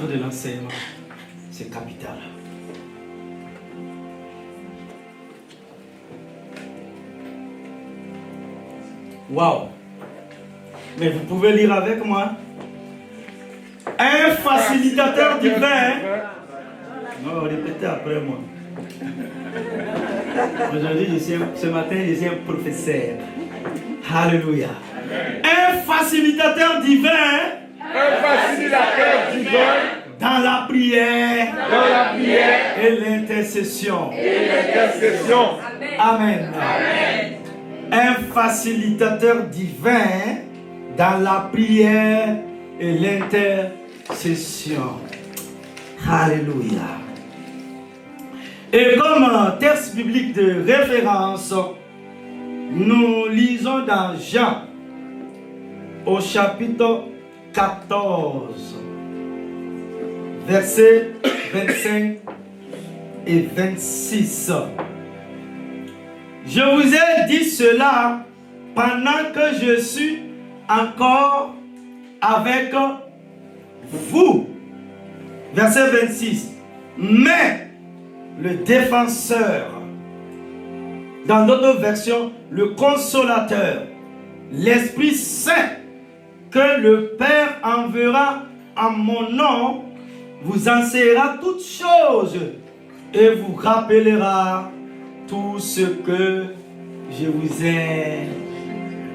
titre de l'enseignement, c'est capital. Waouh! Mais vous pouvez lire avec moi. Un facilitateur divin. Non, répétez après moi. Aujourd'hui, ce matin, je suis un professeur. Alléluia. Un facilitateur divin. Un facilitateur divin. Dans la prière. Dans la prière. Et l'intercession. Et l'intercession. Amen. Amen. Un facilitateur divin dans la prière et l'intercession. Alléluia. Et comme texte biblique de référence, nous lisons dans Jean au chapitre 14, versets 25 et 26. Je vous ai dit cela pendant que je suis encore avec vous. Verset 26. Mais le défenseur, dans d'autres versions, le consolateur, l'Esprit Saint, que le Père enverra en mon nom, vous enseignera toutes choses et vous rappellera tout ce que je vous ai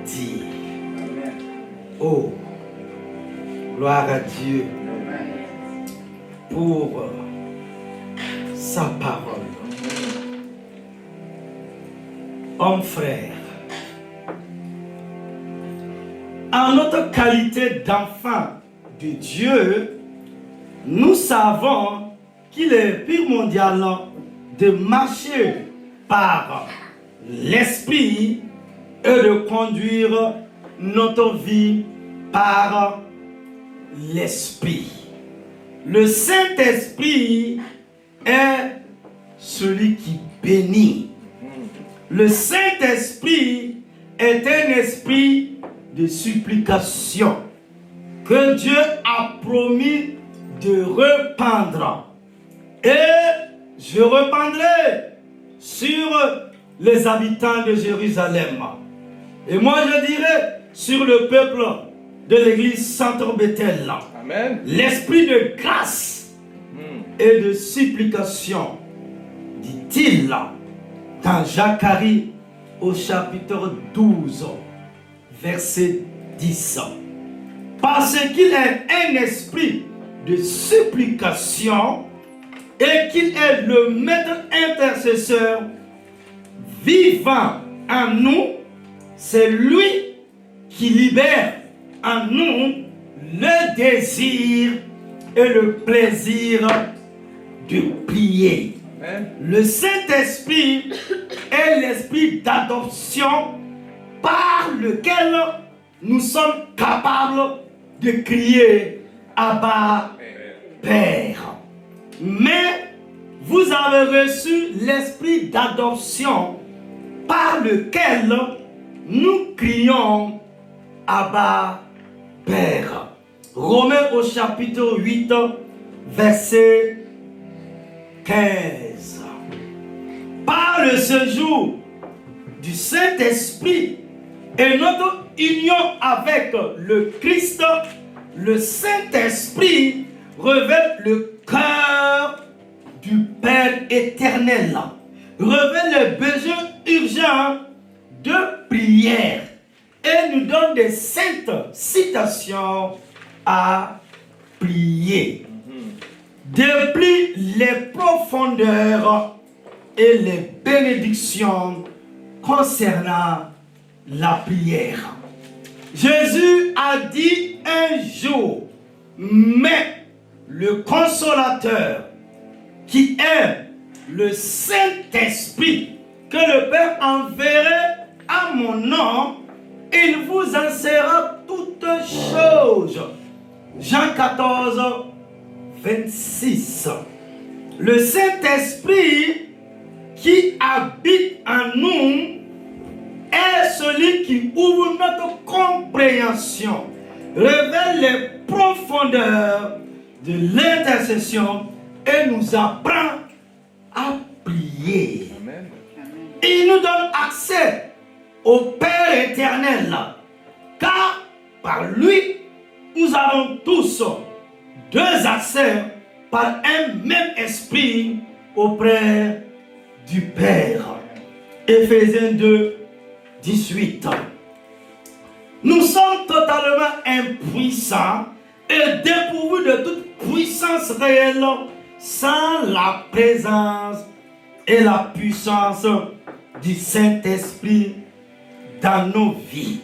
dit. Oh, gloire à Dieu pour sa parole. Homme frère, en notre qualité d'enfant de Dieu, nous savons qu'il est primordial de marcher par l'Esprit et de conduire notre vie par l'Esprit. Le Saint-Esprit est celui qui bénit. Le Saint-Esprit est un esprit de supplication que Dieu a promis de répandre. Et je répandrai sur les habitants de Jérusalem. Et moi je dirai sur le peuple de l'église Centre Bethel. Amen. L'esprit de grâce et de supplication, dit-il dans Zacharie au chapitre 12, verset 10. Parce qu'il est un esprit de supplication et qu'il est le maître intercesseur vivant en nous, c'est lui qui libère en nous le désir et le plaisir de prier. Amen. Le Saint-Esprit est l'esprit d'adoption par lequel nous sommes capables de crier Abba, Père. Mais vous avez reçu l'esprit d'adoption par lequel nous crions Abba, Père. Romains au chapitre 8, verset 15. Par le séjour du Saint-Esprit et notre union avec le Christ, le Saint-Esprit révèle le cœur du Père éternel, révèle les besoins urgents de prière et nous donne des saintes citations à prier. Déplie les profondeurs et les bénédictions concernant la prière. Jésus a dit un jour, mais le consolateur qui est le Saint-Esprit que le Père enverrait à mon nom, il vous enseignera toutes choses. Jean 14, 26. Le Saint-Esprit qui habite en nous est celui qui ouvre notre compréhension, révèle les profondeurs de l'intercession et nous apprend à prier. Amen. Il nous donne accès au Père éternel, car par lui, nous avons tous deux accès par un même esprit auprès du Père. Éphésiens 2, 18. Nous sommes totalement impuissants et dépourvus de toute puissance réelle sans la présence et la puissance du Saint-Esprit dans nos vies.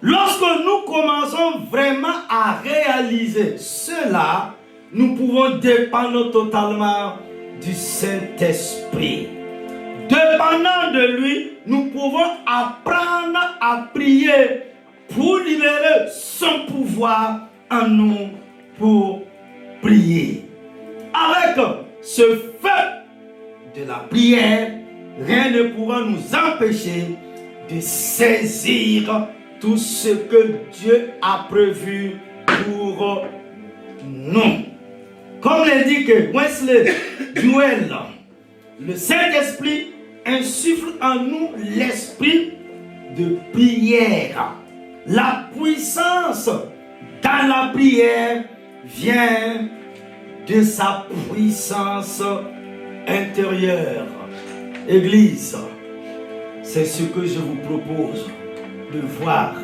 Lorsque nous commençons vraiment à réaliser cela, nous pouvons dépendre totalement du Saint-Esprit. Dépendant de lui, nous pouvons apprendre à prier pour libérer son pouvoir en nous pour prier. Avec ce feu de la prière, rien ne pourra nous empêcher de saisir tout ce que Dieu a prévu pour nous. Comme l'indique Wesley Duel, le Saint-Esprit insuffle en nous l'esprit de prière. La puissance dans la prière vient de sa puissance intérieure. Église, c'est ce que je vous propose de voir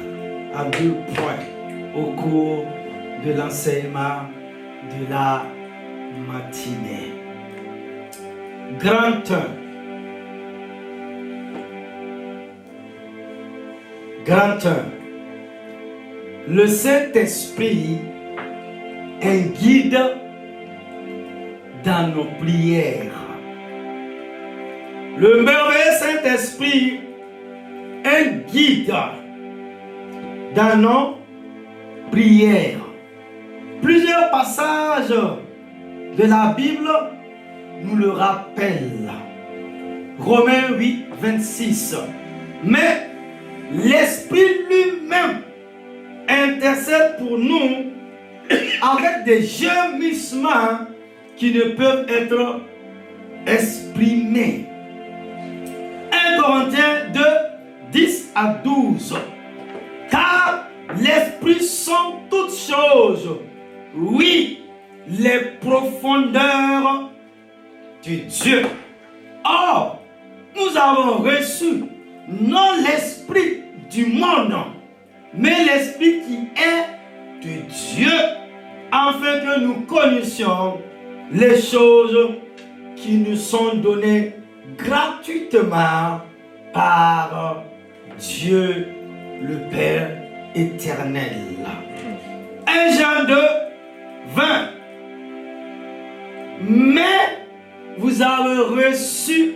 à 2 points au cours de l'enseignement de la matinée. Grand 1. Grand 1. Le Saint-Esprit est un guide dans nos prières. Le merveilleux Saint-Esprit est un guide dans nos prières. Plusieurs passages de la Bible nous le rappellent. Romains 8, 26. Mais l'Esprit lui-même intercède pour nous avec des gémissements qui ne peuvent être exprimés. 1 Corinthiens 2, 10 à 12. Car l'Esprit sont toutes choses, oui, les profondeurs de Dieu. Or, nous avons reçu non l'esprit du monde, mais l'esprit qui est de Dieu, afin que nous connaissions les choses qui nous sont données gratuitement par Dieu le Père éternel. 1 Jean 2, 20. Mais vous avez reçu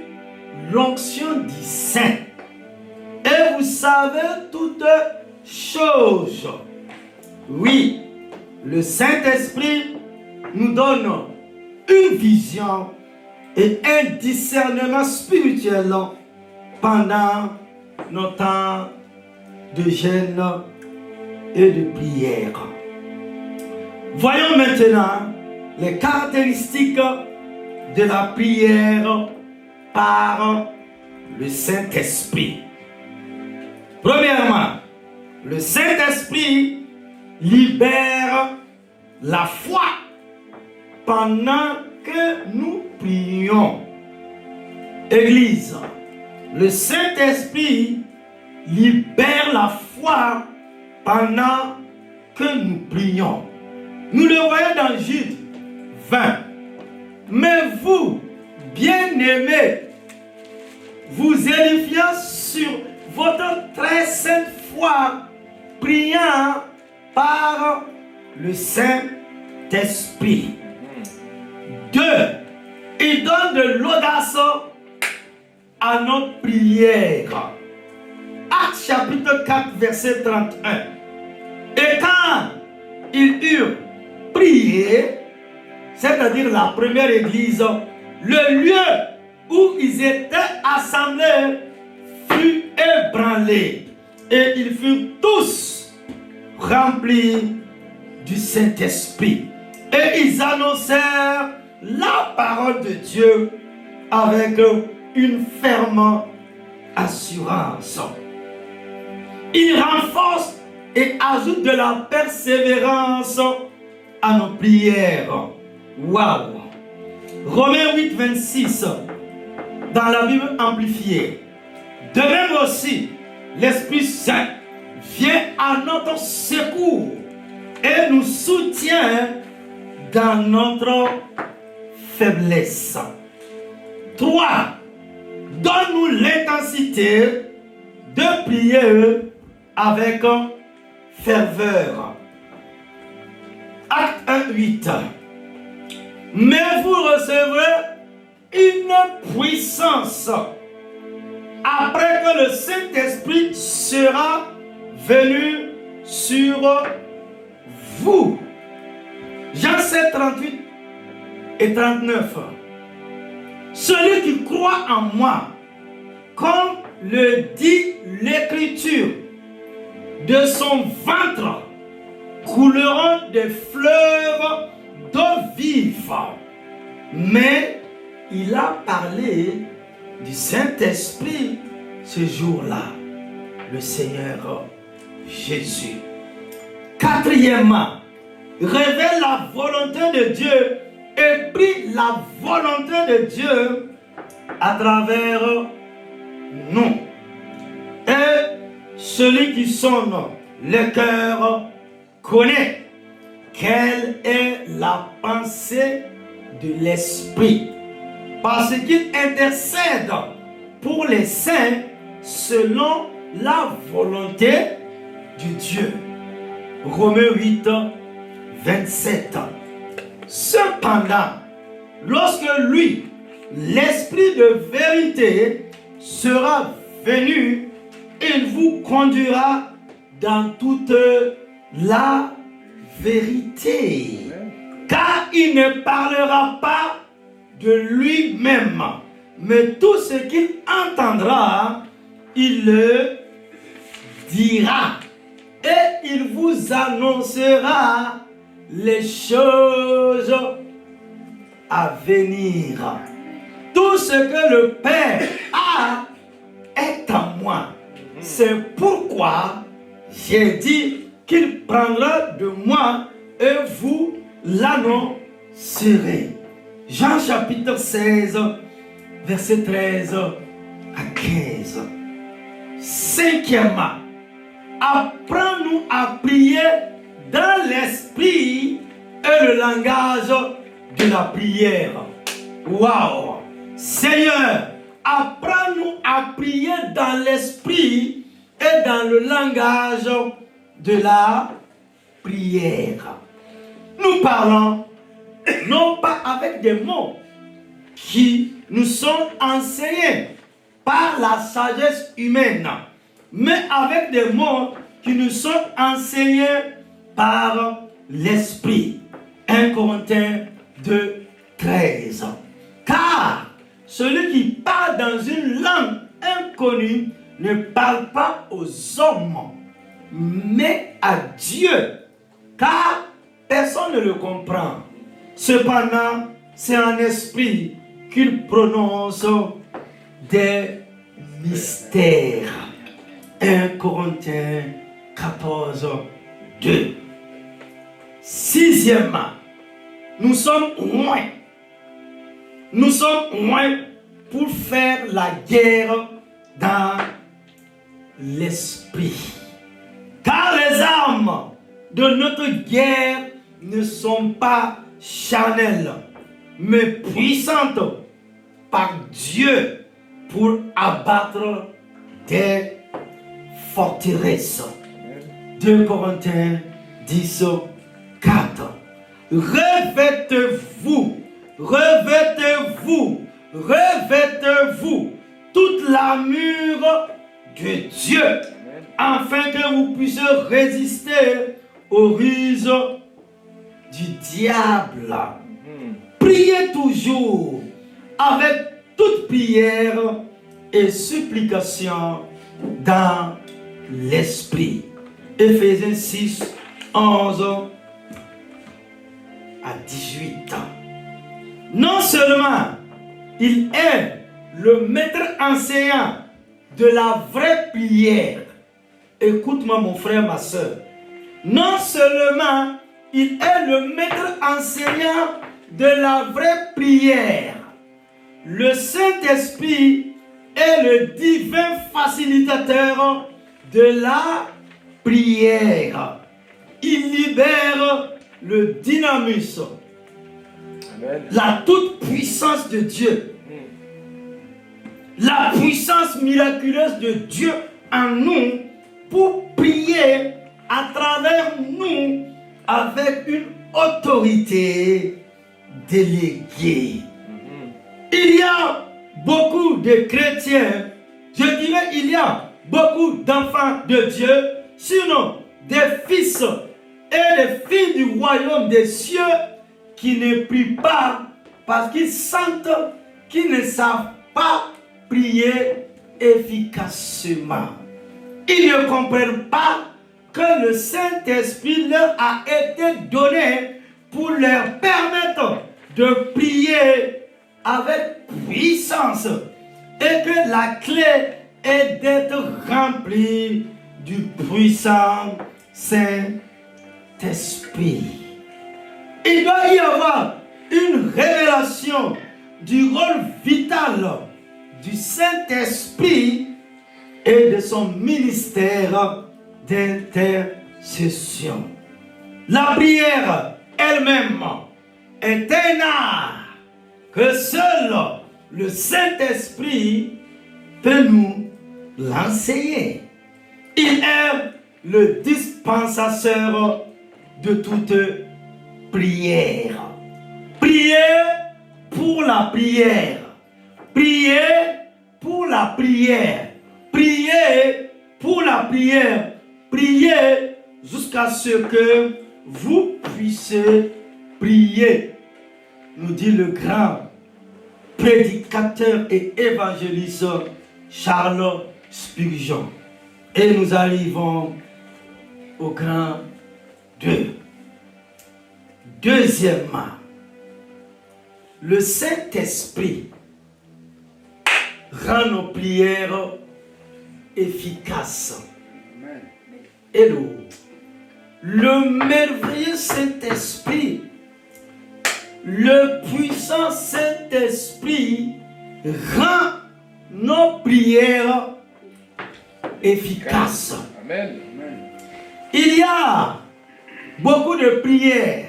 l'onction du Saint et vous savez toutes choses. Oui, le Saint-Esprit nous donne une vision et un discernement spirituel pendant nos temps de jeûne et de prière. Voyons maintenant les caractéristiques de la prière par le Saint-Esprit. Premièrement, le Saint-Esprit libère la foi pendant que nous prions. Église, le Saint-Esprit libère la foi pendant que nous prions. Nous le voyons dans Jude 20. Mais vous, bien-aimés, vous édifiant sur votre très sainte foi, priant par le Saint-Esprit. 2. Il donne de l'audace à nos prières. Actes chapitre 4, verset 31. Et quand ils eurent prié, c'est-à-dire la première église, le lieu où ils étaient assemblés fut ébranlé. Et ils furent tous remplis du Saint-Esprit. Et ils annoncèrent la parole de Dieu avec une ferme assurance. Ils renforcent et ajoutent de la persévérance à nos prières. Waouh! Romains 8, 26, dans la Bible amplifiée. De même aussi, l'Esprit Saint vient à notre secours et nous soutient dans notre faiblesse. 3. Donne-nous l'intensité de prier avec ferveur. Acte 1, 8. Mais vous recevrez une puissance après que le Saint-Esprit sera venu sur vous. Jean 7, 38 et 39. Celui qui croit en moi, comme le dit l'Écriture, de son ventre couleront des fleuves d'eau vive. Mais il a parlé du Saint-Esprit ce jour-là, le Seigneur Jésus. Quatrièmement, révèle la volonté de Dieu et prie la volonté de Dieu à travers nous. Et celui qui sonne le cœur connaît quelle est la pensée de l'Esprit, parce qu'il intercède pour les saints selon la volonté de Dieu. Romains 8, 27. Cependant, lorsque lui, l'Esprit de vérité, sera venu, il vous conduira dans toute la vérité. Car il ne parlera pas de lui-même, mais tout ce qu'il entendra, il le dira. Et il vous annoncera les choses à venir. Tout ce que le Père a est en moi. C'est pourquoi j'ai dit qu'il prendra de moi et vous l'annoncerez. Jean chapitre 16, verset 13 à 15. Cinquièmement, apprends-nous à prier dans l'esprit et le langage de la prière. Waouh! Seigneur, apprends-nous à prier dans l'esprit et dans le langage de la prière. Nous parlons non pas avec des mots qui nous sont enseignés par la sagesse humaine, mais avec des mots qui nous sont enseignés par l'Esprit. 1 Corinthiens 2, 13. Car celui qui parle dans une langue inconnue ne parle pas aux hommes, mais à Dieu, car personne ne le comprend. Cependant, c'est en esprit qu'il prononce des mystères. 1 Corinthiens 14, 2. Sixièmement, nous sommes loin. Nous sommes loin pour faire la guerre dans l'esprit. Car les armes de notre guerre ne sont pas charnelles, mais puissantes par Dieu pour abattre des forteresses. 2 Corinthiens 10, 4. Revêtez-vous, revêtez-vous, revêtez-vous toute l'armure de Dieu, afin que vous puissiez résister aux ruses du diable. Priez toujours avec toute prière et supplication dans l'esprit. Éphésiens 6, 11 à 18 ans. Non seulement il est le maître enseignant de la vraie prière. Écoute-moi mon frère, ma soeur. Non seulement il est le maître enseignant de la vraie prière. Le Saint-Esprit est le divin facilitateur de la prière. Il libère le dynamisme, la toute-puissance de Dieu, la puissance miraculeuse de Dieu en nous pour prier à travers nous avec une autorité déléguée. Il y a beaucoup de chrétiens, je dirais il y a beaucoup d'enfants de Dieu, sinon des fils et des filles du royaume des cieux qui ne prient pas parce qu'ils sentent qu'ils ne savent pas prier efficacement. Ils ne comprennent pas que le Saint-Esprit leur a été donné pour leur permettre de prier avec puissance et que la clé est d'être rempli du puissant Saint-Esprit. Il doit y avoir une révélation du rôle vital du Saint-Esprit et de son ministère d'intercession. La prière elle-même est un art que seul le Saint-Esprit peut nous l'enseigner. Il est le dispensateur de toute prière. Prier pour la prière. Prier pour la prière. Prier pour la prière. Priez jusqu'à ce que vous puissiez prier, nous dit le grand prédicateur et évangéliste Charles Spurgeon. Et nous arrivons au grand 2. Deuxièmement, le Saint-Esprit rend nos prières efficaces. Hello. Le merveilleux Saint-Esprit, le puissant Saint-Esprit rend nos prières efficaces. Amen. Il y a beaucoup de prières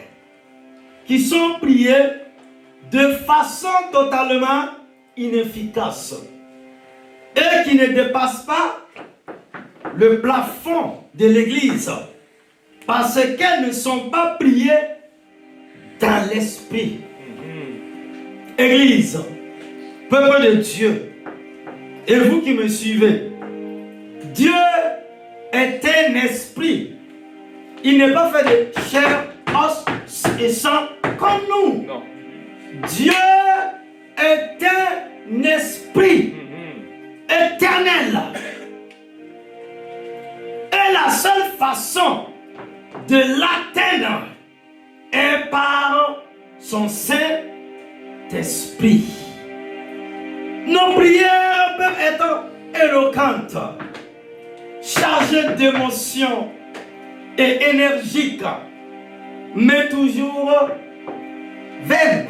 qui sont priées de façon totalement inefficace et qui ne dépassent pas le plafond de l'église parce qu'elles ne sont pas priées dans l'esprit. Église, peuple de Dieu, et vous qui me suivez, Dieu est un esprit. Il n'est pas fait de chair, os et sang comme nous. Non. Dieu est un esprit éternel. Et la seule façon de l'atteindre est par son Saint-Esprit. Nos prières peuvent être éloquentes, chargées d'émotions et énergiques, mais toujours vaines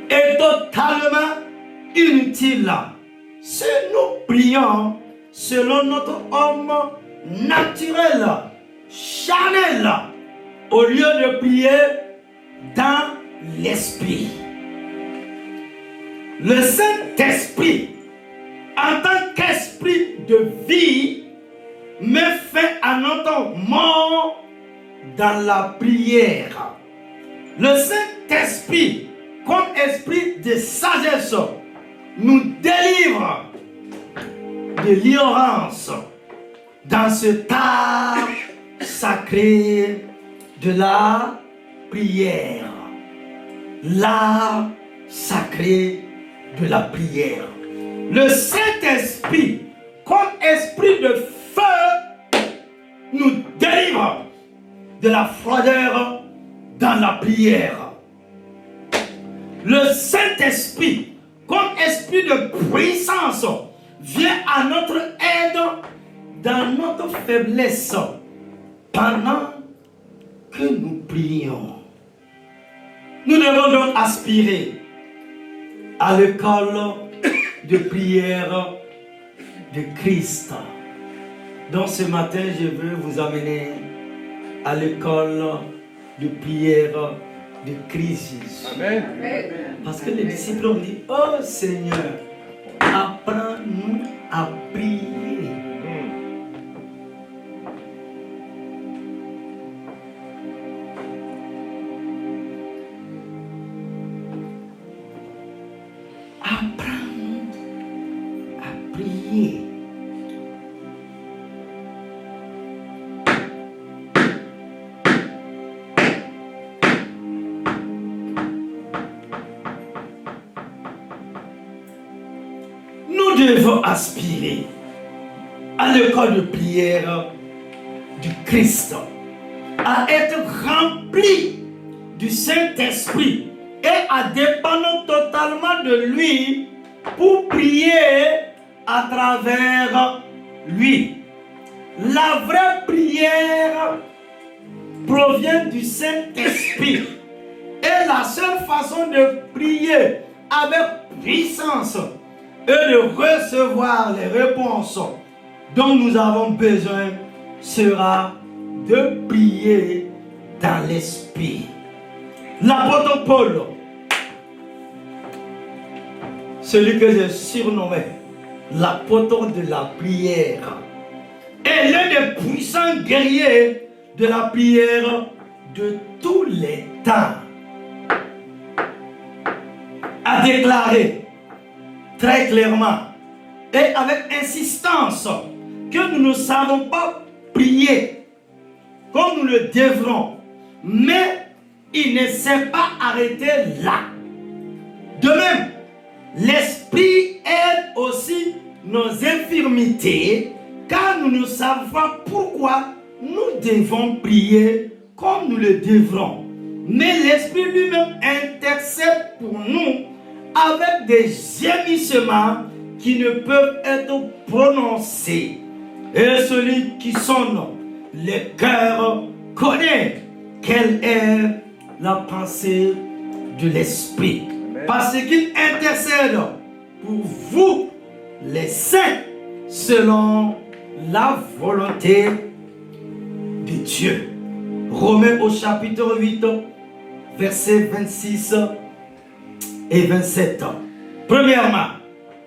et totalement inutiles si nous prions selon notre homme naturel, charnel, au lieu de prier dans l'esprit. Le Saint-Esprit, en tant qu'esprit de vie, met fin à notre mort dans la prière. Le Saint-Esprit, comme esprit de sagesse, nous délivre de l'ignorance dans ce art sacré de la prière. L'art sacré de la prière. Le Saint-Esprit, comme esprit de feu, nous délivre de la froideur dans dans la prière. Le Saint-Esprit, comme esprit de puissance, vient à notre aide dans notre faiblesse pendant que nous prions. Nous devons donc aspirer à l'école de prière de Christ. Donc ce matin, je veux vous amener à l'école de prière de Christ Jésus. Amen. Parce que les disciples ont dit, oh Seigneur, apprends-nous à prier. Apprends-nous à prier. Nous devons aspirer à l'école de prière du Christ, à être remplis du Saint-Esprit et à dépendre totalement de lui pour prier à travers lui. La vraie prière provient du Saint-Esprit et la seule façon de prier avec puissance et de recevoir les réponses dont nous avons besoin sera de prier dans l'esprit. L'apôtre Paul, celui que j'ai surnommé l'apôtre de la prière, est l'un des puissants guerriers de la prière de tous les temps, a déclaré très clairement et avec insistance que nous ne savons pas prier comme nous le devrons, mais il ne s'est pas arrêté là. De même, l'Esprit aide aussi nos infirmités, car nous ne savons pas pourquoi nous devons prier comme nous le devrons. Mais l'Esprit lui-même intercède pour nous avec des gémissements qui ne peuvent être prononcés. Et celui qui sonne les cœurs connaît quelle est la pensée de l'Esprit. Parce qu'il intercède pour vous, les saints, selon la volonté de Dieu. Romains au chapitre 8, versets 26 et 27. Premièrement,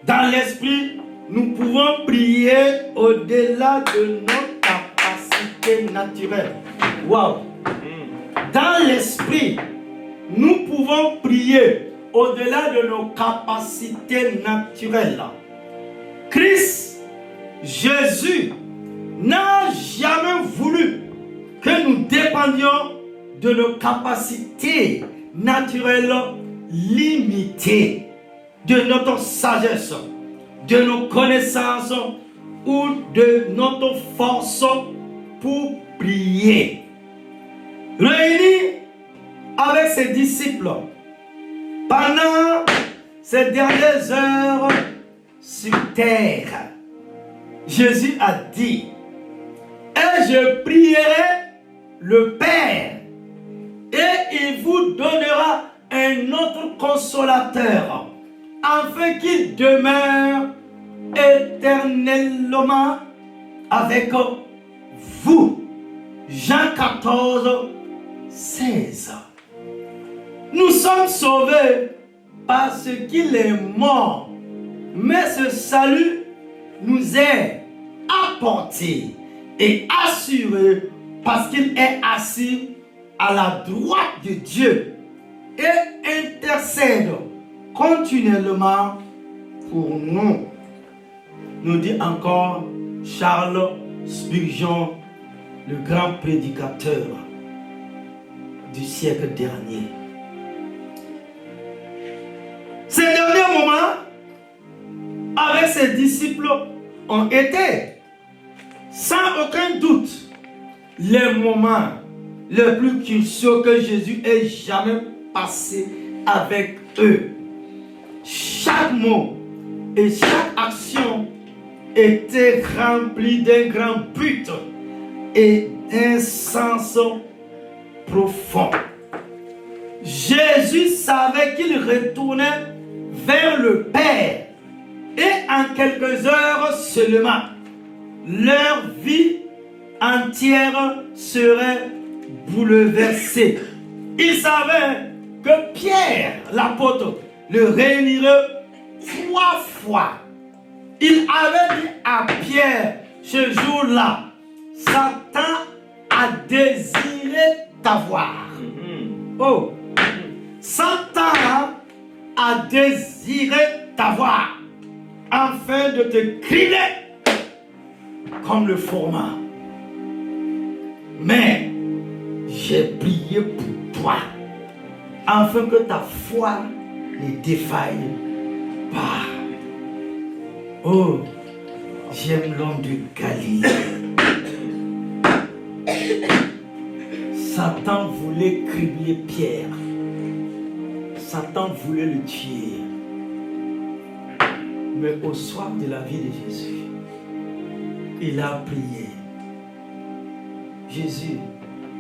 dans l'esprit, nous pouvons prier au-delà de nos capacités naturelles. Wow! Dans l'esprit, nous pouvons prier au-delà de nos capacités naturelles. Christ, Jésus, n'a jamais voulu que nous dépendions de nos capacités naturelles limitées, de notre sagesse, de nos connaissances ou de notre force pour prier. Réunis avec ses disciples pendant ces dernières heures sur terre, Jésus a dit: et je prierai le Père, et il vous donnera un autre consolateur, afin qu'il demeure éternellement avec vous. Jean 14, 16. Nous sommes sauvés parce qu'il est mort, mais ce salut nous est apporté et assuré parce qu'il est assis à la droite de Dieu et intercède continuellement pour nous. Nous dit encore Charles Spurgeon, le grand prédicateur du siècle dernier. Ces derniers moments avec ses disciples ont été, sans aucun doute, les moments le plus cruciaux que Jésus ait jamais passé avec eux. Chaque mot et chaque action était rempli d'un grand but et d'un sens profond. Jésus savait qu'il retournait vers le Père et en quelques heures seulement, leur vie entière serait bouleversée. Il savait que Pierre, l'apôtre, le réunirait 3 fois. Il avait dit à Pierre ce jour-là, Satan a désiré t'avoir. Oh, Satan a désiré t'avoir afin de te griller comme le format. Mais j'ai prié pour toi afin que ta foi ne défaille pas. Oh, j'aime l'homme de Galilée. Satan voulait cribler Pierre. Satan voulait le tuer. Mais au soir de la vie de Jésus, il a prié. Jésus,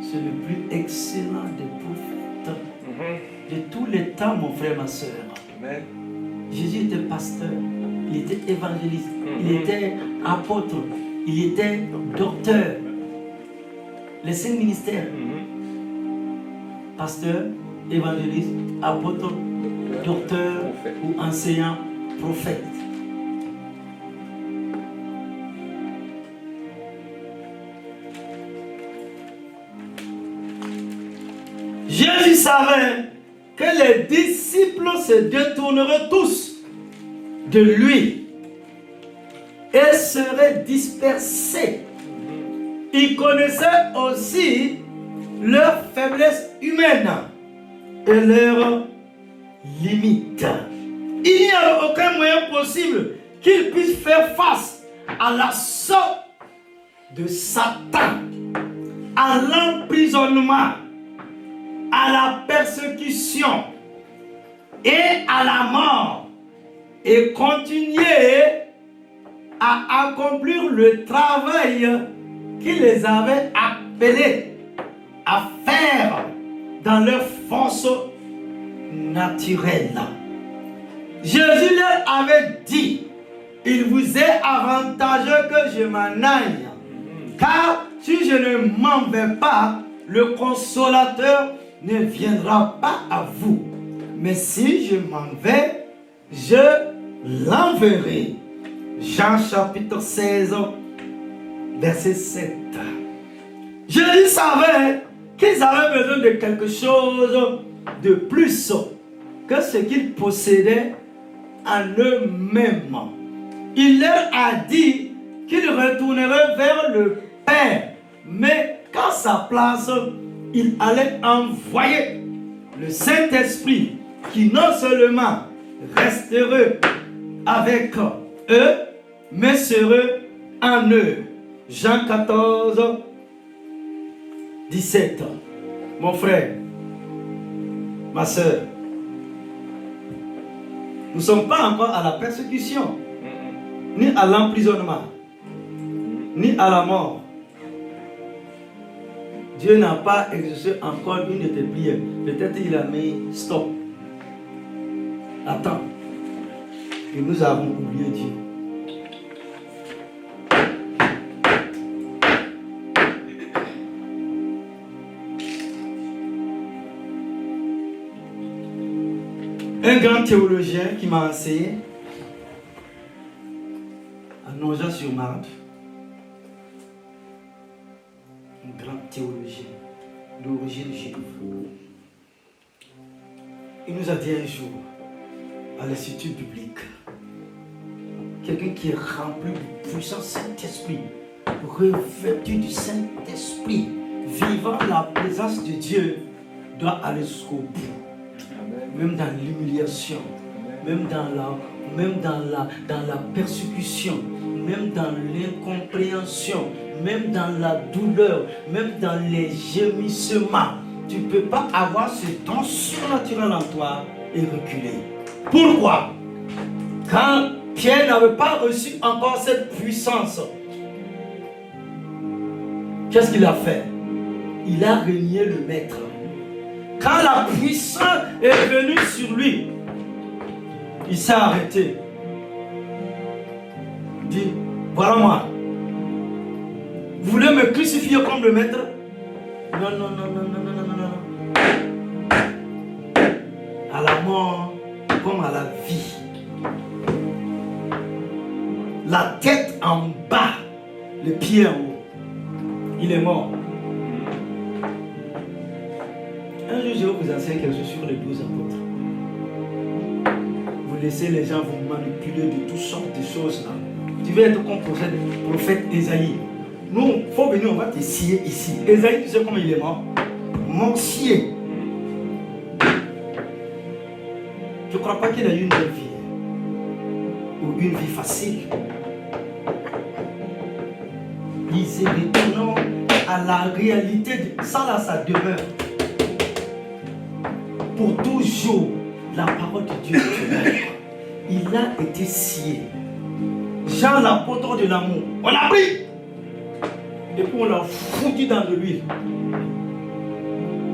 c'est le plus excellent des prophètes de tous les temps, mon frère, ma soeur. Amen. Jésus était pasteur, il était évangéliste, il était apôtre, il était docteur. Les 5 ministères. Pasteur, évangéliste, apôtre, docteur ou enseignant, prophète. Jésus savait que les disciples se détourneraient tous de lui et seraient dispersés. Il connaissait aussi leur faiblesse humaine et leurs limites. Il n'y a aucun moyen possible qu'ils puissent faire face à l'assaut de Satan, à l'emprisonnement, à la persécution et à la mort, et continuer à accomplir le travail qui les avait appelés à faire dans leur force naturelle. Jésus leur avait dit, il vous est avantageux que je m'en aille, car si je ne m'en vais pas, le consolateur ne viendra pas à vous. Mais si je m'en vais, je l'enverrai. Jean chapitre 16, verset 7. Jésus savait qu'ils avaient besoin de quelque chose de plus que ce qu'ils possédaient en eux-mêmes. Il leur a dit qu'ils retourneraient vers le Père, mais qu'à sa place, il allait envoyer le Saint-Esprit qui non seulement resterait avec eux, mais serait en eux. Jean 14, 17. Mon frère, ma soeur, nous ne sommes pas encore à la persécution, ni à l'emprisonnement, ni à la mort. Dieu n'a pas exaucé encore une de tes prières. Peut-être il a mis stop. Attends. Et nous avons oublié Dieu. Un grand théologien qui m'a enseigné à Nogent-sur-Marne, un grand théologien d'origine juive, il nous a dit un jour à l'Institut biblique, quelqu'un qui est rempli du puissant Saint-Esprit, revêtu du Saint-Esprit, vivant la présence de Dieu, doit aller jusqu'au bout. Même dans l'humiliation, même dans la persécution, même dans l'incompréhension, même dans la douleur, même dans les gémissements, tu ne peux pas avoir ce don surnaturel en toi et reculer. Pourquoi? Quand Pierre n'avait pas reçu encore cette puissance, qu'est-ce qu'il a fait? Il a renié le maître. Quand la puissance est venue sur lui, il s'est arrêté. Il dit, voilà moi. Vous voulez me crucifier comme le maître? Non, non, non, non, non, non, non, non. À la mort comme à la vie. La tête en bas, le pied en haut. Il est mort. Un jour, je vais vous enseigner quelque chose sur les 12 apôtres. Vous laissez les gens vous manipuler de toutes sortes de choses là. Tu veux être comme prophète Ésaïe. Nous, il faut venir, on va te scier ici. Ésaïe, tu sais comment il est mort? Mortier. Je ne crois pas qu'il a eu une belle vie. Ou une vie facile. Lisez, retournons à la réalité de ça là, ça demeure. Pour toujours, la parole de Dieu demeure. Il a été scié. Jean, l'apôtre de l'amour, on l'a pris. Et puis on l'a foutu dans de l'huile.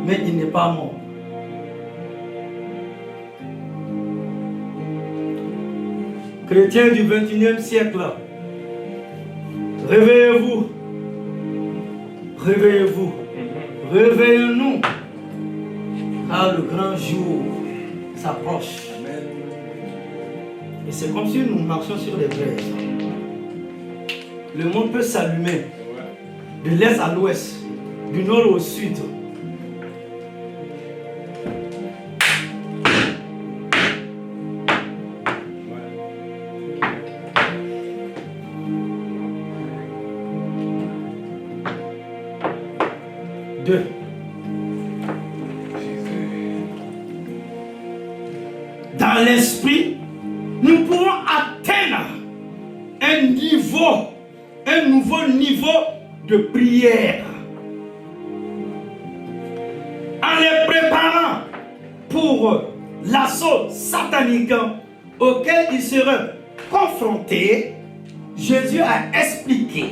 Mais il n'est pas mort. Chrétiens du 21e siècle, réveillez-vous. Réveillez-vous. Réveillez-nous. Car le grand jour s'approche. Et c'est comme si nous marchions sur les braises. Le monde peut s'allumer de l'est à l'ouest, du nord au sud. Deux. Dans l'esprit, nous pouvons atteindre un nouveau niveau de prière. En les préparant pour l'assaut satanique auquel ils seraient confrontés, Jésus a expliqué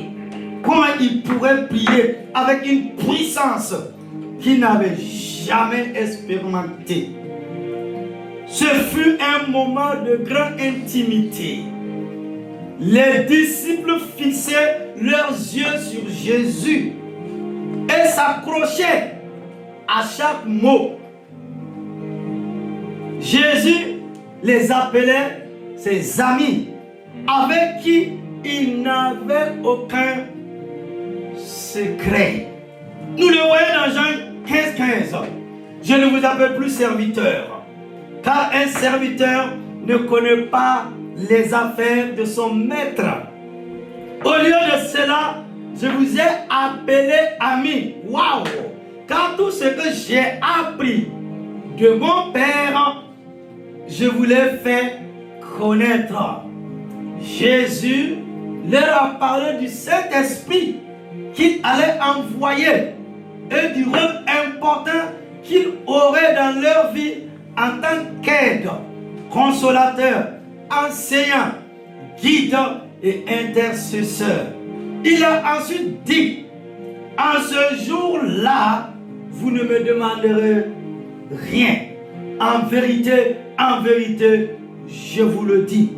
comment ils pourraient prier avec une puissance qu'ils n'avaient jamais expérimentée. Ce fut un moment de grande intimité. Les disciples fixaient leurs yeux sur Jésus et s'accrochaient à chaque mot. Jésus les appelait ses amis, avec qui il n'avait aucun secret. Nous le voyons dans Jean 15:15. Je ne vous appelle plus serviteur, car un serviteur ne connaît pas les affaires de son maître. Au lieu de cela, je vous ai appelé amis. Waouh! Car tout ce que j'ai appris de mon Père, je vous l'ai fait connaître. Jésus leur a parlé du Saint-Esprit qu'il allait envoyer et du rôle important qu'il aurait dans leur vie en tant qu'aide, consolateur, enseignant, guide et intercesseur. Il a ensuite dit, en ce jour-là, vous ne me demanderez rien. En vérité, je vous le dis.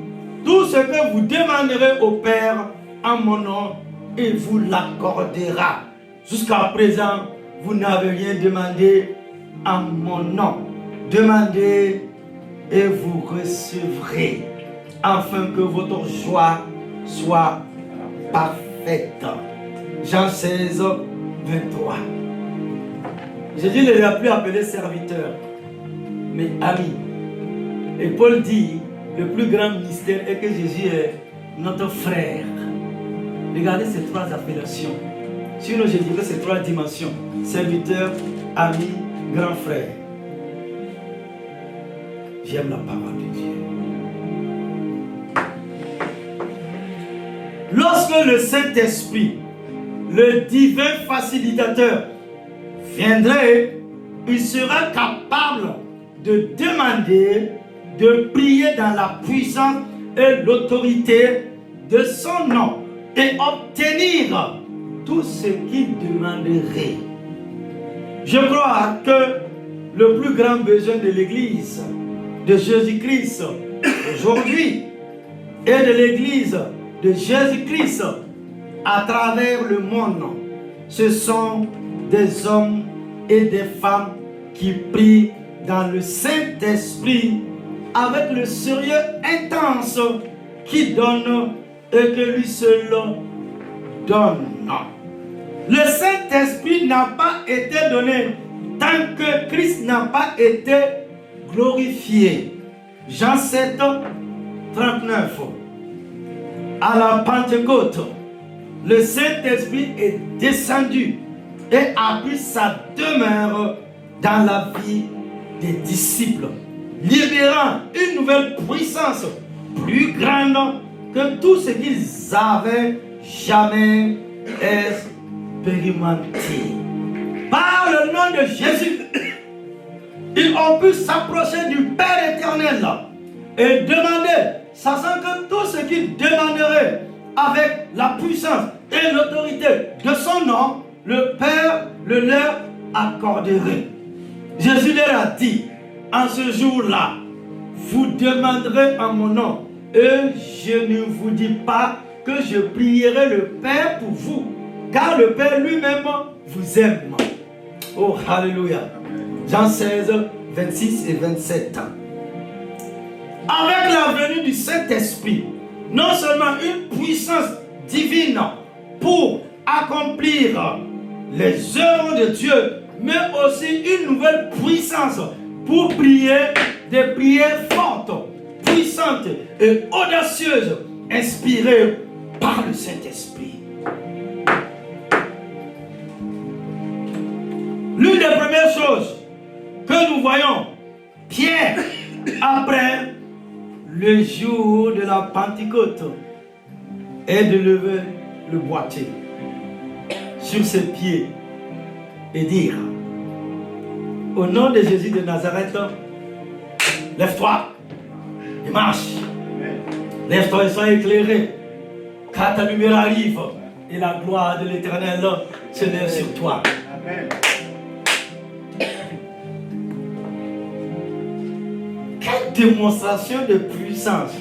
Tout ce que vous demanderez au Père en mon nom, il vous l'accordera. Jusqu'à présent, vous n'avez rien demandé en mon nom. Demandez et vous recevrez, afin que votre joie soit parfaite. Jean 16, 23. Jésus ne les a plus appelés serviteurs, mais amis. Et Paul dit, le plus grand mystère est que Jésus est notre frère. Regardez ces trois appellations. Sinon, je dirais ces trois dimensions. Serviteur, ami, grand frère. J'aime la parole de Dieu. Lorsque le Saint-Esprit, le divin facilitateur viendrait, il sera capable de demander, de prier dans la puissance et l'autorité de son nom et obtenir tout ce qu'il demanderait. Je crois que le plus grand besoin de l'Église de Jésus-Christ aujourd'hui et de l'Église de Jésus-Christ à travers le monde, ce sont des hommes et des femmes qui prient dans le Saint-Esprit avec le sérieux intense qui donne et que lui seul donne. Le Saint-Esprit n'a pas été donné tant que Christ n'a pas été glorifié. Jean 7, 39. À la Pentecôte, le Saint-Esprit est descendu et a pris sa demeure dans la vie des disciples, libérant une nouvelle puissance plus grande que tout ce qu'ils avaient jamais expérimenté. Par le nom de Jésus, ils ont pu s'approcher du Père éternel et demander, sachant que tout ce qu'ils demanderaient avec la puissance et l'autorité de son nom, le Père le leur accorderait. Jésus leur a dit, en ce jour-là, vous demanderez en mon nom, et je ne vous dis pas que je prierai le Père pour vous, car le Père lui-même vous aime. Oh, alléluia. Jean 16, 26 et 27. Avec la venue du Saint-Esprit, non seulement une puissance divine pour accomplir les œuvres de Dieu, mais aussi une nouvelle puissance pour prier des prières fortes, puissantes et audacieuses, inspirées par le Saint-Esprit. L'une des premières choses que nous voyons, Pierre, après le jour de la Pentecôte, est de lever le boîtier sur ses pieds et dire, au nom de Jésus de Nazareth, lève-toi et marche. Lève-toi et sois éclairé, car ta lumière arrive et la gloire de l'Éternel se lève sur toi. Amen. Quelle démonstration de puissance!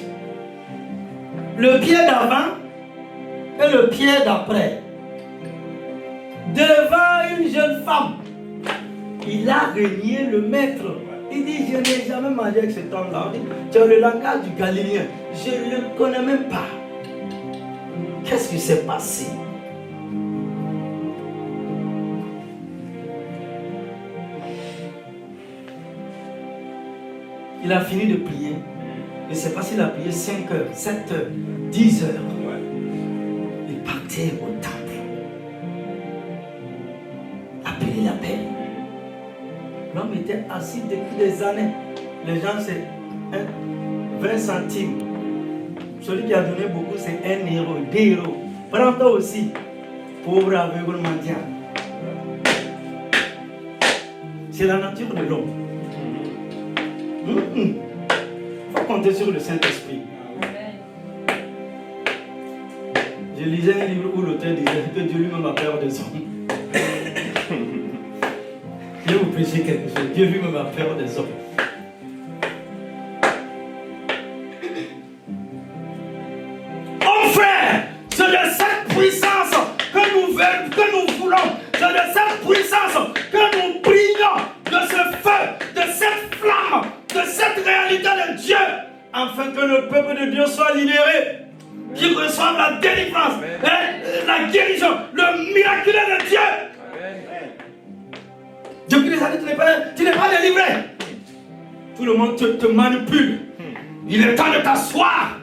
Le pied d'avant et le pied d'après. Devant une jeune femme, il a renié le maître. Il dit, je n'ai jamais mangé avec cet homme-là. Tu as le langage du Galiléen. Je ne le connais même pas. Qu'est-ce qui s'est passé? Il a fini de prier. Je ne sais pas s'il a prié 5 heures, 7 heures, 10 heures. Il partait au temple. Appeler la paix. L'homme était assis depuis des années. Les gens, c'est 20 centimes. Celui qui a donné beaucoup, c'est 1 euro, 2 euros. Prends-toi aussi, pauvre aveugle mendiant. C'est la nature de l'homme. Il faut compter sur le Saint-Esprit. Je lisais un livre où l'auteur disait que Dieu lui-même a peur des hommes. Je vais vous prêcher quelque chose. Dieu lui-même a peur des hommes. Oh frère, c'est de cette puissance que nous voulons. C'est de cette puissance que nous prions, de ce feu, de cette flamme, de cette réalité de Dieu, afin que le peuple de Dieu soit libéré, qu'il reçoive la délivrance, la guérison, le miraculeux de Dieu. Depuis des années, tu n'es pas délivré. Tout le monde te manipule. Il est temps de t'asseoir.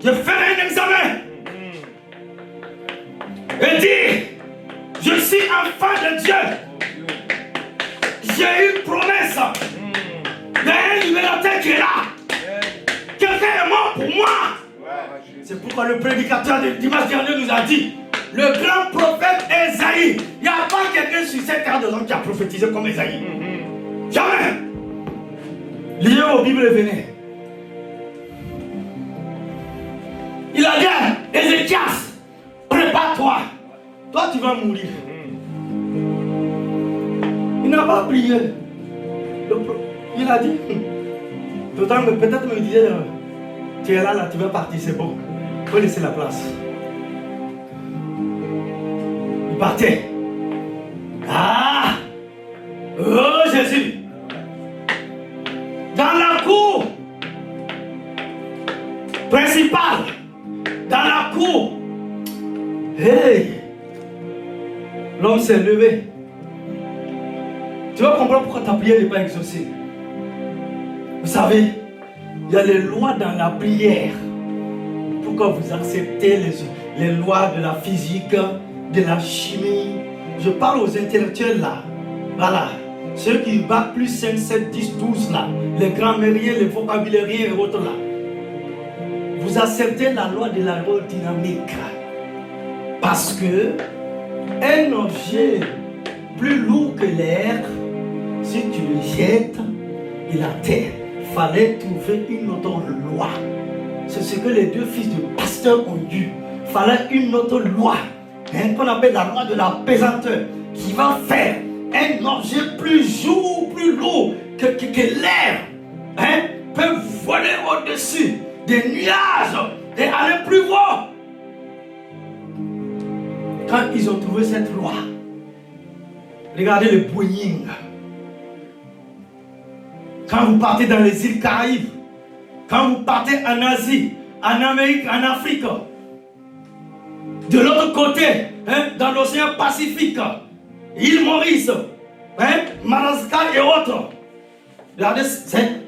Je ferai un examen. Et dire, je suis enfant de Dieu. J'ai une promesse d'un libérateur qui est là. Quelqu'un est mort pour moi. C'est pourquoi le prédicateur de dimanche dernier nous a dit, le grand prophète Esaïe. Il n'y a pas quelqu'un sur cette terre de gens qui a prophétisé comme Esaïe. Jamais. Lié aux Bibles, venez. Il a dit à Ézéchias, prépare-toi. Toi, tu vas mourir. Il n'a pas prié. Il a dit, d'autant que peut-être me disait, tu es là, tu vas partir, c'est bon. Il faut laisser la place. Il partait. Ah! Oh Jésus! Dans la cour principale, dans la cour, hey! L'homme s'est levé. Tu vas comprendre pourquoi ta prière n'est pas exaucée. Vous savez, il y a les lois dans la prière. Pourquoi vous acceptez les lois de la physique, de la chimie? Je parle aux intellectuels là. Voilà. Ceux qui battent plus 5, 7, 10, 12 là. Les grammairiens, les vocabulaires et autres là. Vous acceptez la loi de l'aérodynamique. Parce que un objet plus lourd que l'air, si tu le jettes, il atterre. Il fallait trouver une autre loi. C'est ce que les deux fils de pasteur ont eu. Il fallait une autre loi, qu'on appelle la loi de la pesanteur, qui va faire un objet plus lourd que l'air, peut voler au-dessus des nuages et aller plus haut. Quand ils ont trouvé cette loi, regardez le Boeing. Quand vous partez dans les îles Caraïbes, quand vous partez en Asie, en Amérique, en Afrique, de l'autre côté, dans l'océan Pacifique, île Maurice, Madagascar et autres, regardez, c'est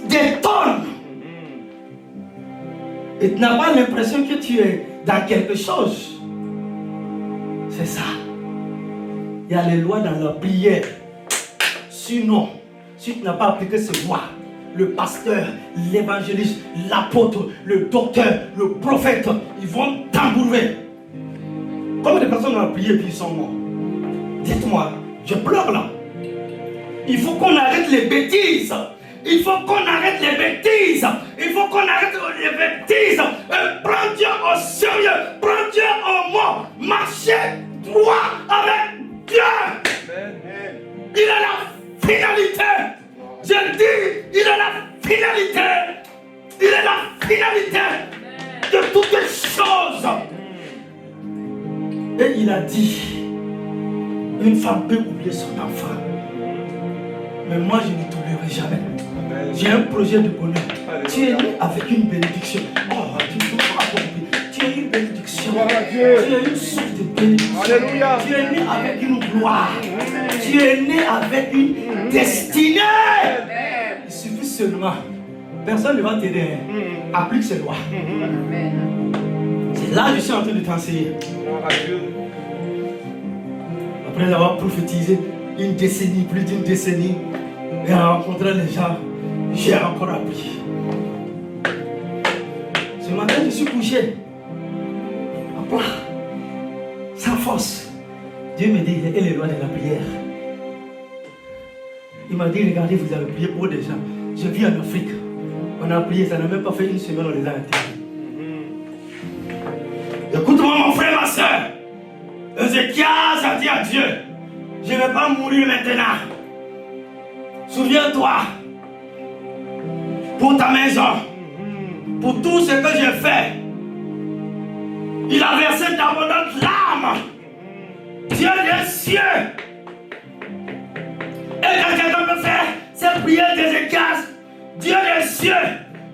des tonnes. Et tu n'as pas l'impression que tu es dans quelque chose. C'est ça. Il y a les lois dans la prière. Sinon, si tu n'as pas appliqué ces lois, le pasteur, l'évangéliste, l'apôtre, le docteur, le prophète, ils vont t'embourber. Combien de personnes ont prié et puis ils sont morts? Dites-moi, je pleure là. Il faut qu'on arrête les bêtises. Il faut qu'on arrête les bêtises. Il faut qu'on arrête les bêtises. Prends Dieu au sérieux. Prends Dieu au mot. Marchez droit avec Dieu. Il a la finalité. Je dis, il a la finalité. Il est la finalité de toutes les choses. Et il a dit, une femme peut oublier son enfant. Mais moi, je ne t'oublierai jamais. J'ai un projet de bonheur. Tu es né avec une bénédiction. Oh, tu ne peux pas accomplir. Tu es une bénédiction. Tu es une source de bénédiction. Alléluia. Tu es né avec une gloire. Tu es né avec une destinée. Il suffit seulement. Personne ne va t'aider. Applique ces lois. C'est là que je suis en train de t'enseigner. Après avoir prophétisé une décennie, plus d'une décennie, et en rencontrant les gens, j'ai encore appris. Ce matin, je suis couché, à plat, sans force. Dieu me dit, et les lois de la prière. Il m'a dit, regardez, vous avez prié pour des gens. Je vis en Afrique. On a prié, ça n'a même pas fait une semaine, on les a interdits. Écoute-moi, mon frère, ma soeur. Ézéchias a dit à Dieu, je ne vais pas mourir maintenant. Souviens-toi, pour ta maison, pour tout ce que j'ai fait, il a versé d'abondantes larmes. Dieu des cieux. Et quand quelqu'un peut faire cette prière d'Ézéchias, Dieu des cieux,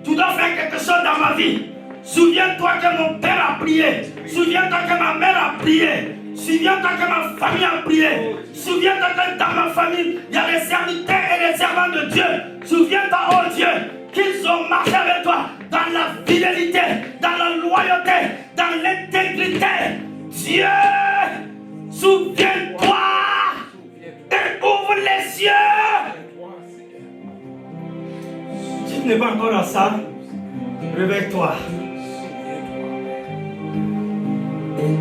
tu dois faire quelque chose dans ma vie. Souviens-toi que mon père a prié. Souviens-toi que ma mère a prié. Souviens-toi que ma famille a prié. Souviens-toi que dans ma famille, il y a des serviteurs et des servants de Dieu. Souviens-toi, oh Dieu, qu'ils ont marché avec toi dans la fidélité, dans la loyauté, dans l'intégrité. Dieu, souviens-toi et ouvre les yeux. Si tu n'es pas encore dans ça, réveille-toi.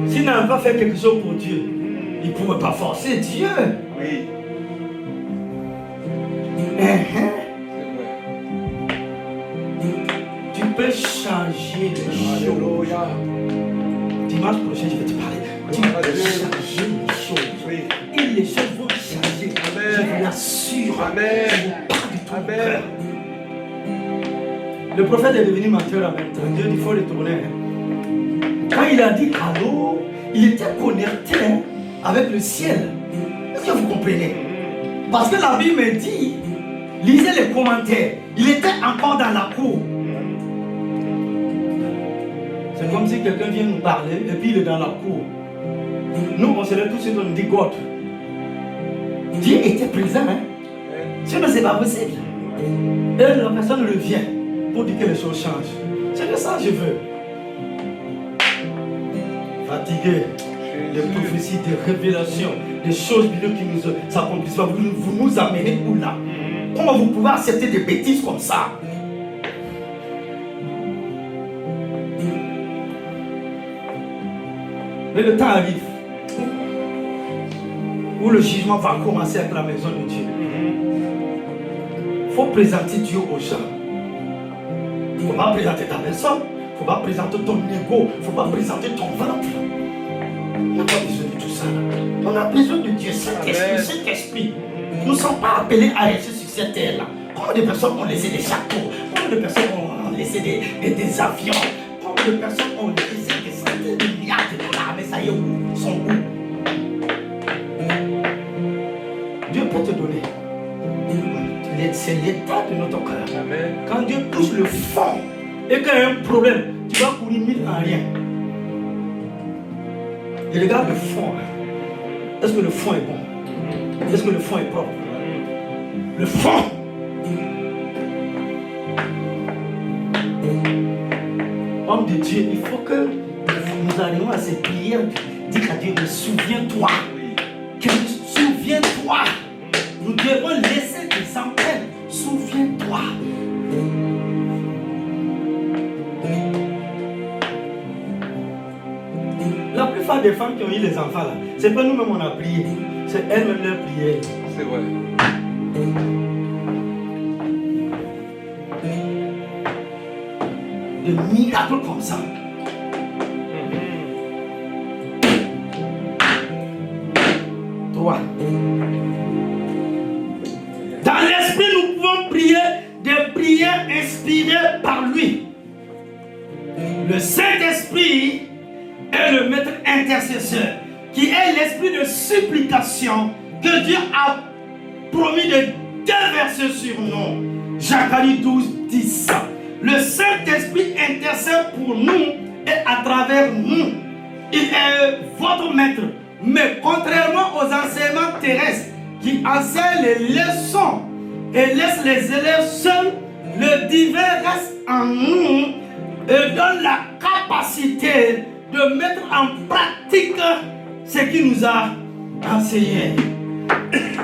S'il n'avait pas fait quelque chose pour Dieu, il ne pouvait pas forcer Dieu. Oui. Tu peux changer les choses. Alléluia. Dimanche prochain, je vais te parler. Tu peux changer les choses. Oui. Et les choses vont changer. Amen. Je vous l'assure. Amen. Pas du tout. Amen. Le prophète est devenu menteur en même temps. Dieu dit, il faut retourner. Quand il a dit allô, il était connecté avec le ciel. Est-ce que vous comprenez? Parce que la Bible me dit, lisez les commentaires. Il était encore dans la cour. C'est comme si quelqu'un vient nous parler et puis il est dans la cour. Nous, on serait tous ceux qui nous dit God. Dieu était présent. Sinon, ce n'est pas possible. Et la personne le vient pour dire que les choses changent. C'est de ça que je veux. Fatigué des prophéties, des révélations, des choses qui nous s'accomplissent. Vous nous amenez où là? Comment vous pouvez accepter des bêtises comme ça? Mais le temps arrive où le jugement va commencer avec la maison de Dieu. Il faut présenter Dieu aux gens. Il ne faut pas présenter ta personne. Il ne faut pas présenter ton ego. Il ne faut pas présenter ton ventre. On n'a pas besoin de tout ça. On a besoin de Dieu. Saint-Esprit. Nous ne sommes pas appelés à rester sur cette terre-là. Combien de personnes ont laissé des châteaux? Combien de personnes ont laissé des avions? Combien de personnes ont laissé des centaines de milliards de dollars? Mais ça y est, où sont où? Dieu peut te donner. C'est l'état de notre cœur. Amen. Quand Dieu touche le fond et qu'il y a un problème, tu vas courir mille en rien. Et regarde le fond. Est-ce que le fond est bon? Est-ce que le fond est propre? Le fond. Homme de Dieu, il faut que nous arrivions à ces prières. Dire à Dieu, souviens-toi. Souviens-toi. Nous devons laisser des empreintes. Souviens-toi. La plupart des femmes qui ont eu les enfants là, c'est pas nous-mêmes on a prié. C'est elles-mêmes leur prière. C'est vrai. De miracles comme ça. Trois. Dans l'esprit, nous pouvons prier des prières inspirées par lui. Le Saint-Esprit est le maître intercesseur, qui est l'esprit de supplication que Dieu a promis de déverser sur nous. Zacharie 12, 10. Le Saint-Esprit intercède pour nous et à travers nous. Il est votre maître. Mais contrairement aux enseignements terrestres qui enseignent les leçons et laissent les élèves seuls, le divin reste en nous et donne la capacité de mettre en pratique ce qu'il nous a enseigné.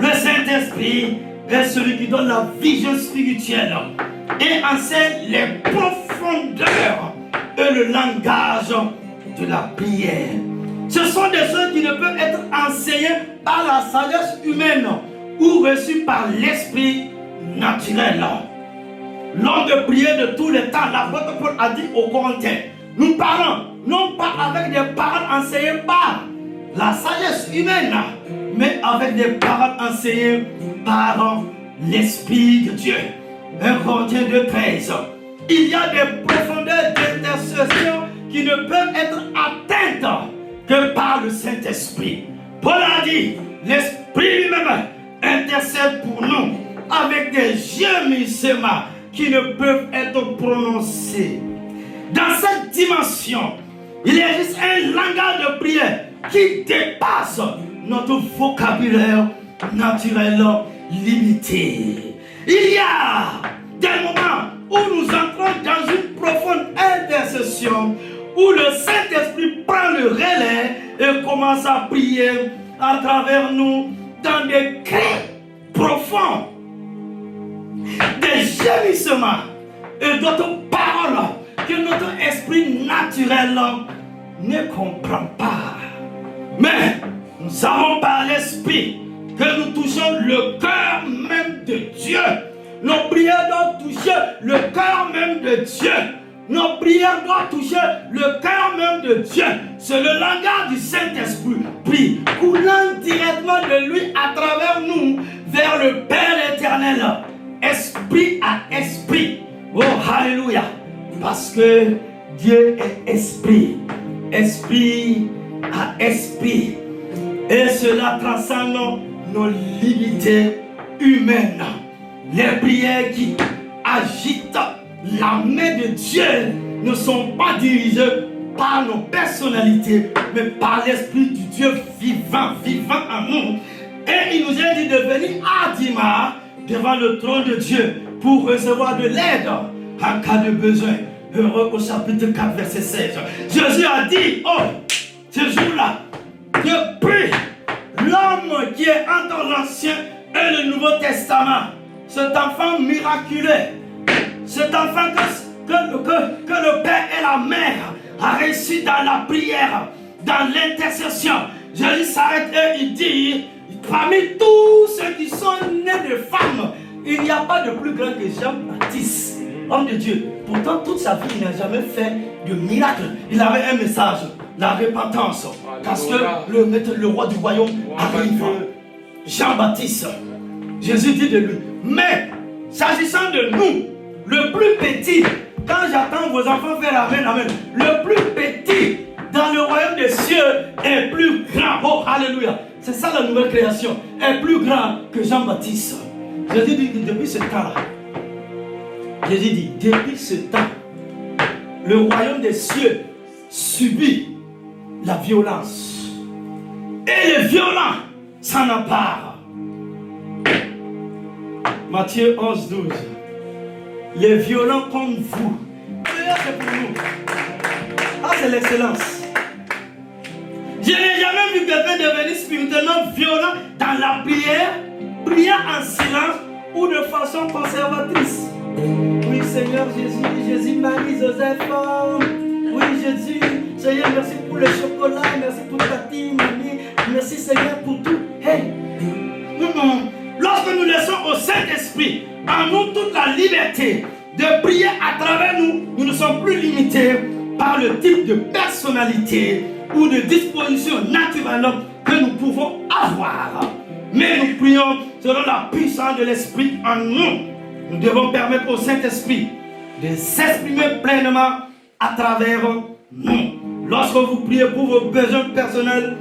Le Saint-Esprit est celui qui donne la vision spirituelle et enseigne les profondeurs et le langage de la prière. Ce sont des choses qui ne peuvent être enseignées par la sagesse humaine ou reçues par l'esprit naturel. L'homme de prière de tous les temps, l'apôtre Paul a dit aux Corinthiens, nous parlons non pas avec des paroles enseignées par la sagesse humaine, mais avec des paroles enseignées par l'Esprit de Dieu. 1 Corinthiens 2:13. Il y a des profondeurs d'intercession qui ne peuvent être atteintes que par le Saint-Esprit. Paul a dit, l'Esprit lui-même intercède pour nous avec des gémissements qui ne peuvent être prononcés. Dans cette dimension, il existe un langage de prière qui dépasse notre vocabulaire naturel limité. Il y a des moments où nous entrons dans une profonde intercession, où le Saint-Esprit prend le relais et commence à prier à travers nous dans des cris profonds, des gémissements et d'autres paroles que notre esprit naturel ne comprend pas. Mais nous savons par l'Esprit que nous touchons le cœur même de Dieu. Nos prières doivent toucher le cœur même de Dieu. Nos prières doivent toucher le cœur même de Dieu. C'est le langage du Saint-Esprit, puis coulant directement de lui à travers nous vers le Père éternel. Esprit à esprit. Oh, alléluia. Parce que Dieu est esprit. Esprit à esprit. Et cela transcende nos limites humaines. Les prières qui agitent la main de Dieu ne sont pas dirigées par nos personnalités, mais par l'Esprit du Dieu vivant en nous. Et il nous a dit de venir ardemment devant le trône de Dieu pour recevoir de l'aide en cas de besoin. Heureux au chapitre 4, verset 16. Jésus a dit, oh, ce jour-là, depuis l'homme qui est entre l'Ancien et le Nouveau Testament, cet enfant miraculeux, cet enfant que le Père et la Mère a reçu dans la prière, dans l'intercession, Jésus s'arrête et il dit, parmi tous ceux qui sont nés de femmes, il n'y a pas de plus grand que Jean-Baptiste, homme de Dieu. Pourtant, toute sa vie, il n'a jamais fait de miracle. Il avait un message, la repentance. Parce que le roi du royaume arrive. Jean-Baptiste. Jésus dit de lui, mais s'agissant de nous, le plus petit, quand j'attends vos enfants faire amen, amen, le plus petit dans le royaume des cieux est plus grand. Oh, alléluia. C'est ça la nouvelle création. Est plus grand que Jean-Baptiste. Jésus dit que depuis ce temps-là, Jésus dit, depuis ce temps, le royaume des cieux subit la violence. Et les violents s'en emparent. Matthieu 11, 12. Les violents comme vous. C'est pour nous. Ah, c'est l'excellence. Je n'ai jamais vu quelqu'un devenir spirituellement violent dans la prière, prier en silence ou de façon conservatrice. Oui, Seigneur Jésus, Jésus, Marie, Joseph. Oui, Jésus, Seigneur, merci pour le chocolat, merci pour ta team, mamie. Merci, Seigneur, pour tout. Hey! Lorsque nous laissons au Saint-Esprit en nous toute la liberté de prier à travers nous, nous ne sommes plus limités par le type de personnalité ou de disposition naturelle que nous pouvons avoir. Mais nous prions selon la puissance de l'Esprit en nous. Nous devons permettre au Saint-Esprit de s'exprimer pleinement à travers nous. Lorsque vous priez pour vos besoins personnels,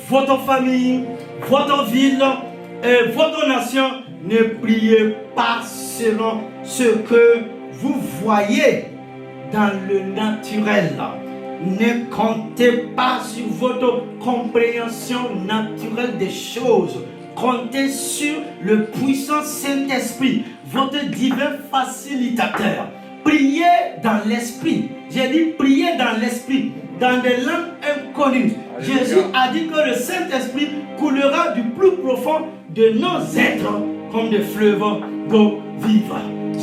votre famille, votre ville et votre nation, ne priez pas selon ce que vous voyez dans le naturel. Ne comptez pas sur votre compréhension naturelle des choses. Comptez sur le puissant Saint-Esprit, votre divin facilitateur. Priez dans l'esprit. J'ai dit priez dans l'esprit, dans des langues inconnues. Jésus a dit que le Saint-Esprit coulera du plus profond de nos êtres comme des fleuves d'eau vive.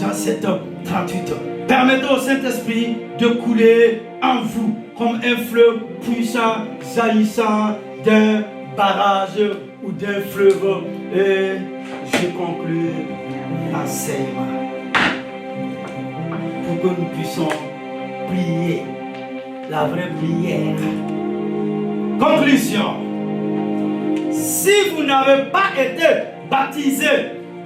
Jean 7, 38. Permettez au Saint-Esprit de couler en vous comme un fleuve puissant jaillissant d'un barrage ou d'un fleuve. Et je conclue l'enseignement pour que nous puissions prier la vraie prière. Conclusion. Si vous n'avez pas été baptisé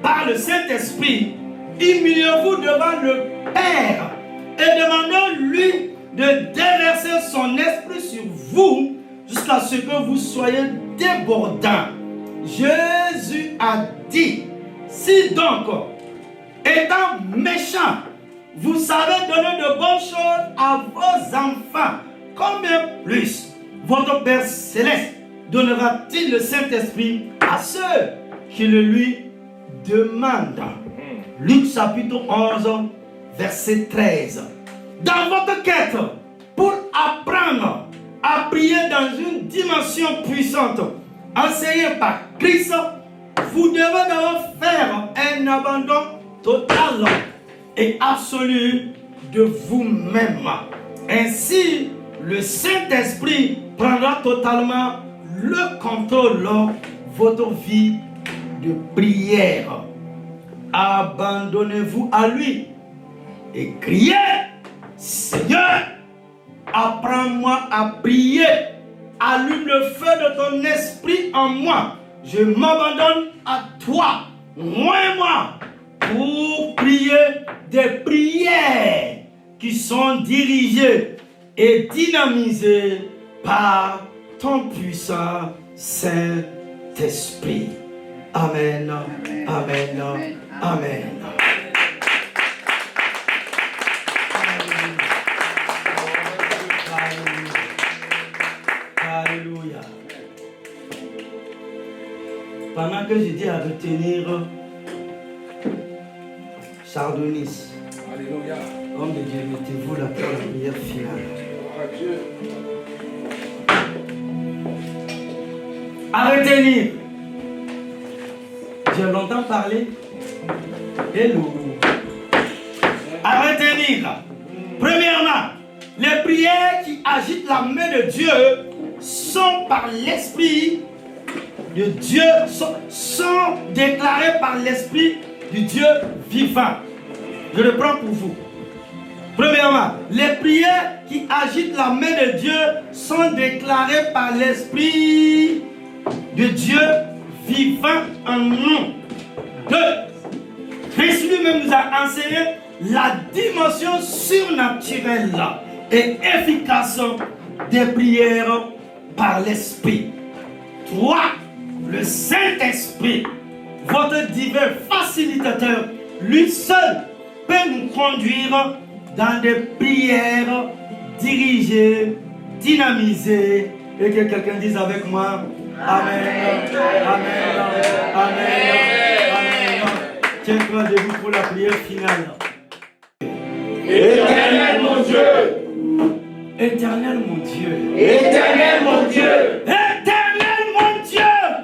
par le Saint-Esprit, humiliez-vous devant le Père et demandez-lui de déverser son esprit sur vous jusqu'à ce que vous soyez débordants. Jésus a dit, si donc, étant méchant, vous savez donner de bonnes choses à vos enfants, combien plus votre Père Céleste donnera-t-il le Saint-Esprit à ceux qui le lui demandent. Luc chapitre 11, verset 13. Dans votre quête pour apprendre à prier dans une dimension puissante enseignée par Christ, vous devez d'abord faire un abandon total et absolu de vous-même. Ainsi, le Saint-Esprit prendra totalement le contrôle de votre vie de prière. Abandonnez-vous à lui et criez, Seigneur, apprends-moi à prier. Allume le feu de ton esprit en moi. Je m'abandonne à toi, moi, pour prier des prières qui sont dirigées et dynamisées par ton puissant Saint-Esprit. Amen. Amen. Amen. Alléluia. Pendant que je dis à retenir Sardonis, Alléluia. homme de Dieu, mettez-vous là pour la prière finale. À retenir. J'ai longtemps parlé. Hello. À retenir. Premièrement, les prières qui agitent la main de Dieu sont par l'Esprit de Dieu, sont déclarées par l'Esprit du Dieu vivant. Je le prends pour vous. Premièrement, les prières qui agitent la main de Dieu sont déclarées par l'Esprit de Dieu vivant en nous. Deux, Christ lui-même nous a enseigné la dimension surnaturelle et efficace des prières par l'Esprit. 3. Le Saint-Esprit, votre divin facilitateur, lui seul peut nous conduire dans des prières dirigées, dynamisées, et que quelqu'un dise avec moi, Amen, Amen, Amen, Amen. Tiens-toi debout pour la prière finale. Éternel mon Dieu, Éternel mon Dieu, Éternel mon Dieu, Éternel mon Dieu,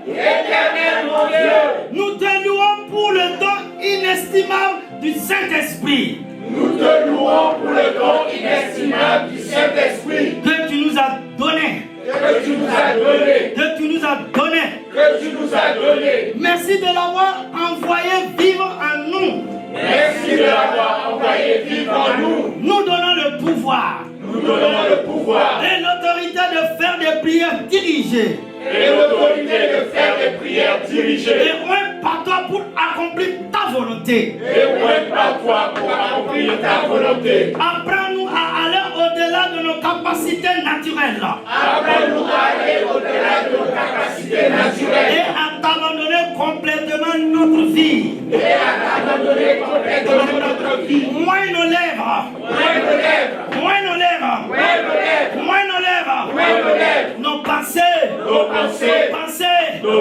Éternel mon Dieu, nous te louons pour le don inestimable du Saint-Esprit nous te louons pour le don inestimable du Saint-Esprit que tu nous as donné, que tu nous as donné, que tu nous as donné. que tu nous as donné. Merci de l'avoir envoyé vivre en nous, Merci de l'avoir envoyé vivre en nous. nous donnant le pouvoir Nous donnons le pouvoir et l'autorité de faire des prières dirigées et l'autorité de faire des prières et dirigées. un par toi pour accomplir ta volonté. Et point par toi pour accomplir ta volonté. Apprends-nous à aller au-delà de nos capacités naturelles Apprends-nous à aller au-delà de nos capacités et naturelles à t'abandonner complètement notre vie. et à t'abandonner complètement notre vie. Moins nos lèvres, Moins nos lèvres, moins nos lèvres, moins nos lèvres, moins nos lèvres, moins nos lèvres, nos pensées, nos pensées, nos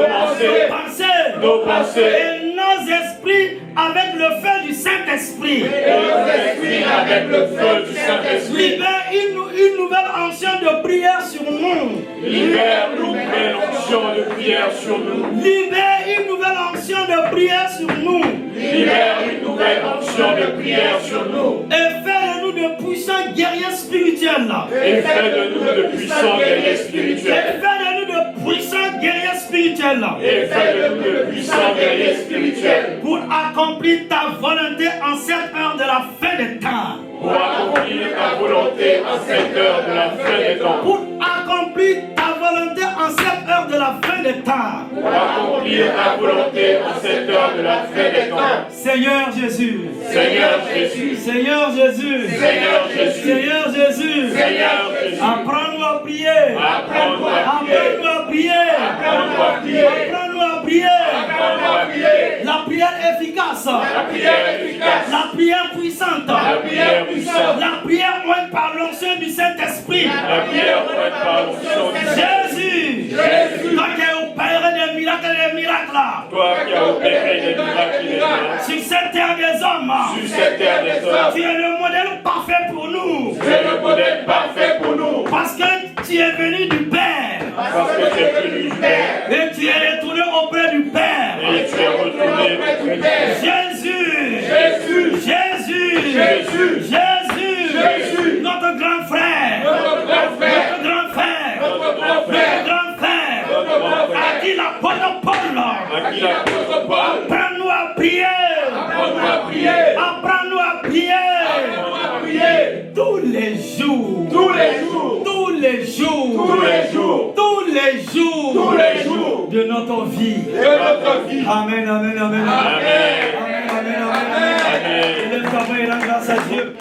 pensées, nos pensées et nos esprits avec le feu du Saint-Esprit. et nos esprits avec le feu du Saint-Esprit. Libère une nouvelle onction de prière sur nous. Libère une nouvelle onction de prière sur nous. Libère une nouvelle onction de prière sur nous. Libère une nouvelle onction de prière sur nous. Et fais de nous de puissants guerriers spirituels. Et fais de nous de puissants guerriers Et spirituels. fais de nous de puissants guerriers spirituels. Et fais de nous de puissants guerriers spirituels. Pour accomplir ta volonté en cette heure de la fin des temps. Pour accomplir ta volonté en cette heure de la fin des temps. Pour accomplir ta volonté en cette heure de la fin des temps. Pour accomplir ta volonté en cette heure de la fin des temps. Seigneur Jésus. Seigneur Jésus, Seigneur Jésus. Seigneur Jésus, Seigneur Jésus. Seigneur Jésus, Apprends-nous à prier. apprends-nous à prier. Apprends-nous à prier. Apprends-nous à prier. Apprends-nous à prier. Apprends-nous à prier. La prière efficace. La prière efficace. La prière puissante. La prière puissante. La prière ointe par l'onction du Saint-Esprit. La prière faite par l'onction du Jésus. Jésus. Toi qui as opéré des miracles et des miracles Toi qui as opéré des miracles et des miracles sur cette terre des hommes. sur cette terre des hommes. Tu es le modèle parfait pour nous. Tu es le modèle parfait pour nous. Parce que tu es venu du Père. Parce que tu es venu du Père. Et tu es retourné auprès du Père. Et tu es retourné auprès du Père. Jésus. Jésus. Jésus. Jésus. Jésus. Jésus. Notre grand frère. Notre grand frère. les jours. tous les jours. Tous les jours. Tous les jours. De notre vie. De notre vie. Amen, amen, amen. Amen. Amen, amen, amen. Amen. Élève ta main et rends grâce à Dieu.